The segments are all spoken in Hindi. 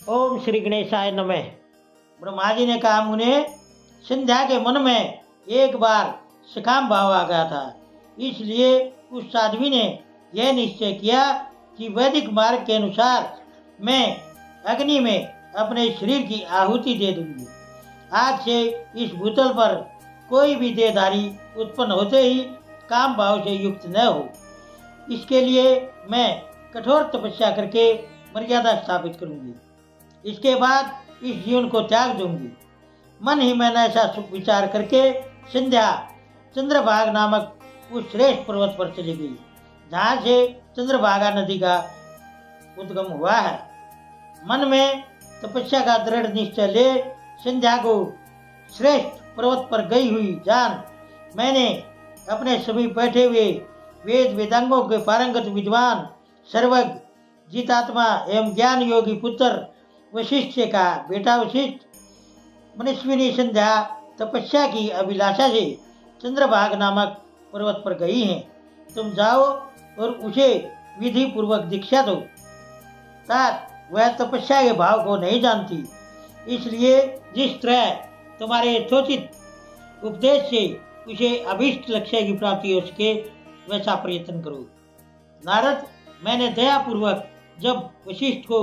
ओम श्री गणेशाय नमः। ब्रह्मा जी ने कहा, मुने, संध्या के मन में एक बार सकाम भाव आ गया था। इसलिए उस साध्वी ने यह निश्चय किया कि वैदिक मार्ग के अनुसार मैं अग्नि में अपने शरीर की आहुति दे दूंगी। आज से इस भूतल पर कोई भी देहधारी उत्पन्न होते ही काम भाव से युक्त न हो। इसके लिए मैं कठोर तपस्या करके मर्यादा स्थापित करूंगी। इसके बाद इस जीवन को त्याग दूंगी। मन ही मन ऐसा विचार करके संध्या चंद्रभागा नामक उस श्रेष्ठ पर्वत पर चली गई, जहाँ से चंद्रभागा नदी का उद्गम हुआ है। मन में तपस्या का दृढ़ निश्चय ले संध्या को श्रेष्ठ पर्वत पर गई हुई जान मैंने अपने सभी बैठे हुए वेद वेदांगों के पारंगत विद्वान सर्वज्ञ जीतात्मा एवं ज्ञान योगी पुत्र वशिष्ठ से कहा, बेटा वशिष्ठ, मनस्विनी संध्या तपस्या की अभिलाषा से चंद्रभाग नामक पर्वत पर गई हैं। तुम जाओ और उसे विधि पूर्वक दीक्षा दो। तात वह तपस्या के भाव को नहीं जानती, इसलिए जिस तरह तुम्हारे यथोचित उपदेश से उसे अभीष्ट लक्ष्य की प्राप्ति हो सके वैसा प्रयत्न करो। नारद, मैंने दया पूर्वक जब वशिष्ठ को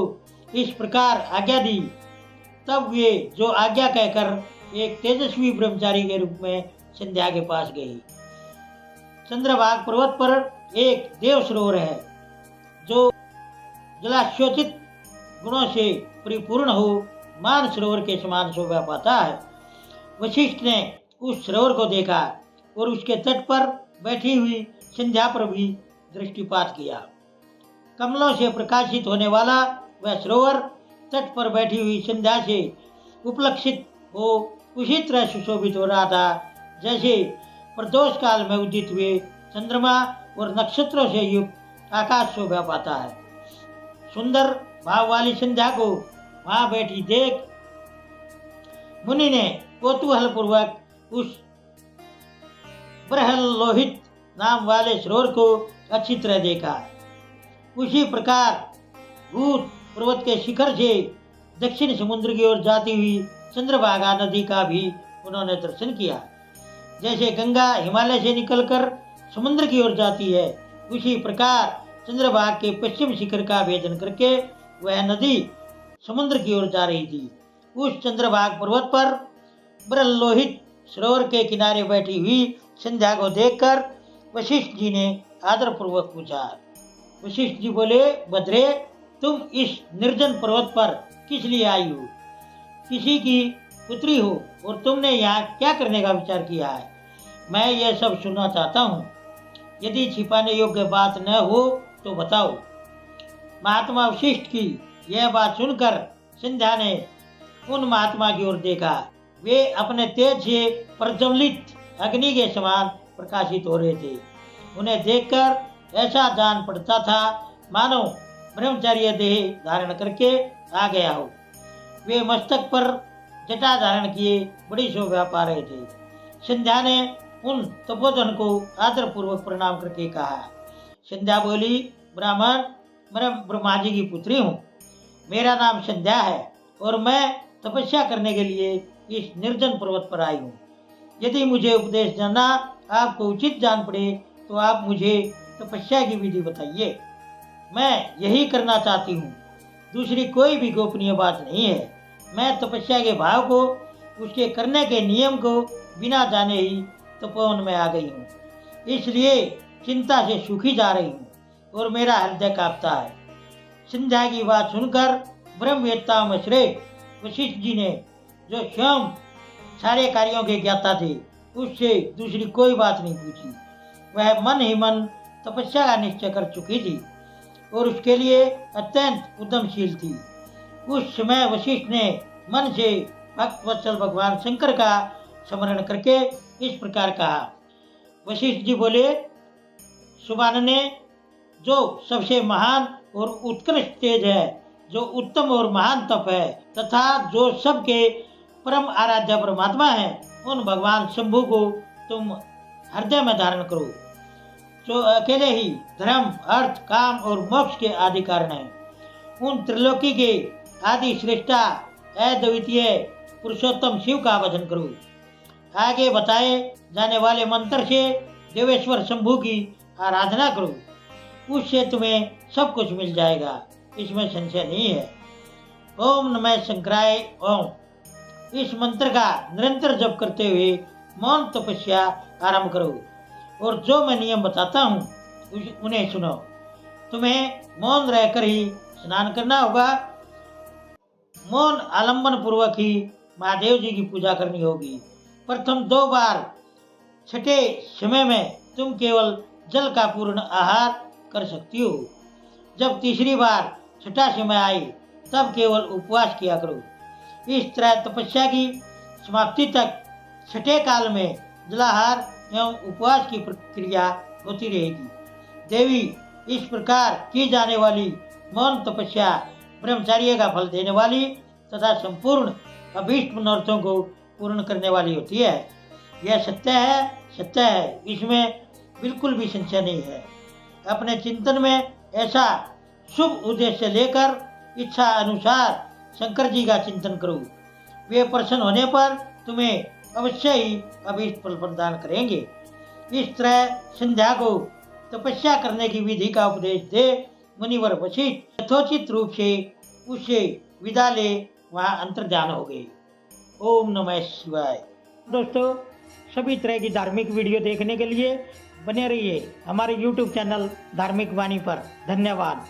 इस प्रकार आज्ञा दी, तब वे जो आज्ञा कहकर एक तेजस्वी ब्रह्मचारी के रूप में संध्या के पास गई। चंद्रभाग पर्वत पर एक देव सरोवर है, जो जलाशोचित गुणों से परिपूर्ण हो मान सरोवर के समान शोभा पाता है। वशिष्ठ ने उस सरोवर को देखा और उसके तट पर बैठी हुई संध्या पर भी दृष्टिपात किया। कमलों से प्रकाशित होने वाला वह सरोवर तट पर बैठी हुई संध्या से उपलक्षित हो उसी तरह सुशोभित हो रहा था, जैसे प्रदोष काल में उदित हुए चंद्रमा और नक्षत्रों से युक्त आकाश शोभा पाता है। सुंदर भाव वाली संध्या को वहां बैठी देख मुनि ने कौतूहल पूर्वक उस बृहल्लोहित नाम वाले सरोवर को अच्छी तरह देखा। उसी प्रकार भूत पर्वत के शिखर से दक्षिण समुद्र की ओर जाती हुई चंद्रभागा नदी का भी उन्होंने दर्शन किया। जैसे गंगा हिमालय से निकलकर समुद्र की ओर जाती है, उसी प्रकार चंद्रभाग के पश्चिम शिखर का भेदन करके वह नदी समुद्र की ओर जा रही थी। उस चंद्रभाग पर्वत पर बृहल्लोहित सरोवर के किनारे बैठी हुई संध्या को देखकर वशिष्ठ जी ने आदरपूर्वक पूछा। वशिष्ठ जी बोले, भद्रे, तुम इस निर्जन पर्वत पर किस लिए आई हो? किसी की पुत्री हो और तुमने यहाँ क्या करने का विचार किया है? मैं यह सब सुनना चाहता हूँ। यदि छिपाने योग्य बात न हो तो बताओ। महात्मा वशिष्ठ की यह बात सुनकर संध्या ने उन महात्मा की ओर देखा। वे अपने तेज से प्रज्वलित अग्नि के समान प्रकाशित हो रहे थे। उन्हें देखकर ऐसा जान पड़ता था मानो ब्रह्मचर्य देह धारण करके आ गया हो। वे मस्तक पर जटा धारण किए बड़ी शोभा पा रहे थे। संध्या ने उन तपोधन को आदरपूर्वक प्रणाम करके कहा। संध्या बोली, ब्राह्मण, मैं ब्रह्मा जी की पुत्री हूँ। मेरा नाम संध्या है और मैं तपस्या करने के लिए इस निर्जन पर्वत पर आई हूँ। यदि मुझे उपदेश जानना आपको उचित जान पड़े तो आप मुझे तपस्या की विधि बताइए। मैं यही करना चाहती हूँ, दूसरी कोई भी गोपनीय बात नहीं है। मैं तपस्या के भाव को, उसके करने के नियम को बिना जाने ही तपोवन में आ गई हूँ, इसलिए चिंता से सूखी जा रही हूँ और मेरा हृदय कांपता है। संध्या की बात सुनकर ब्रह्मवेत्ताओं में श्रेष्ठ वशिष्ठ जी ने, जो स्वयं सारे कार्यों के ज्ञाता थे, उससे दूसरी कोई बात नहीं पूछी। वह मन ही मन तपस्या का निश्चय कर चुकी थी और उसके लिए अत्यंत उद्यमशील थी। उस समय वशिष्ठ ने मन से भक्तवत्सल भगवान शंकर का स्मरण करके इस प्रकार कहा। वशिष्ठ जी बोले, सुबानने, जो सबसे महान और उत्कृष्ट तेज है, जो उत्तम और महान तप है, तथा जो सबके परम आराध्य परमात्मा है, उन भगवान शंभु को तुम हृदय में धारण करो, जो अकेले ही धर्म, अर्थ, काम और मोक्ष के आदि कारण हैं। उन त्रिलोकी के आदि श्रेष्ठा अद्वितीय पुरुषोत्तम शिव का भजन करो। आगे बताए जाने वाले मंत्र से देवेश्वर शंभु की आराधना करो, उससे तुम्हें सब कुछ मिल जाएगा, इसमें संशय नहीं है। ओम नमः शंकराय ओम। इस मंत्र का निरंतर जप करते हुए मौन तपस्या आरंभ करो और जो मैं नियम बताता हूँ उन्हें सुनो। तुम्हें मौन रहकर ही स्नान करना होगा। मौन आलंबन पूर्वक ही महादेव जी की पूजा करनी होगी। प्रथम 2 बार छठे समय में तुम केवल जल का पूर्ण आहार कर सकती हो। जब तीसरी बार छठा समय आई तब केवल उपवास किया करो। इस तरह तपस्या की समाप्ति तक छठे काल में जलाहार एवं उपवास की प्रक्रिया होती रहेगी। देवी, इस प्रकार की जाने वाली मौन तपस्या ब्रह्मचर्य का फल देने वाली तथा संपूर्ण अभीष्ट मनोरथों को पूर्ण करने वाली होती है। यह सत्य है, इसमें बिल्कुल भी संशय नहीं है। अपने चिंतन में ऐसा शुभ उद्देश्य लेकर इच्छा अनुसार शंकर जी का चिंतन करो। वे प्रसन्न होने पर तुम्हें अवश्य ही अभीष्ट फल प्रदान करेंगे। इस तरह संध्या को तपस्या करने की विधि का उपदेश दे मुनिवर वशिष्ठ यथोचित रूप से उससे विदा ले वहाँ अंतर्ध्यान हो गए। ओम नमः शिवाय। दोस्तों, सभी तरह की धार्मिक वीडियो देखने के लिए बने रहिए हमारे YouTube चैनल धार्मिक वाणी पर। धन्यवाद।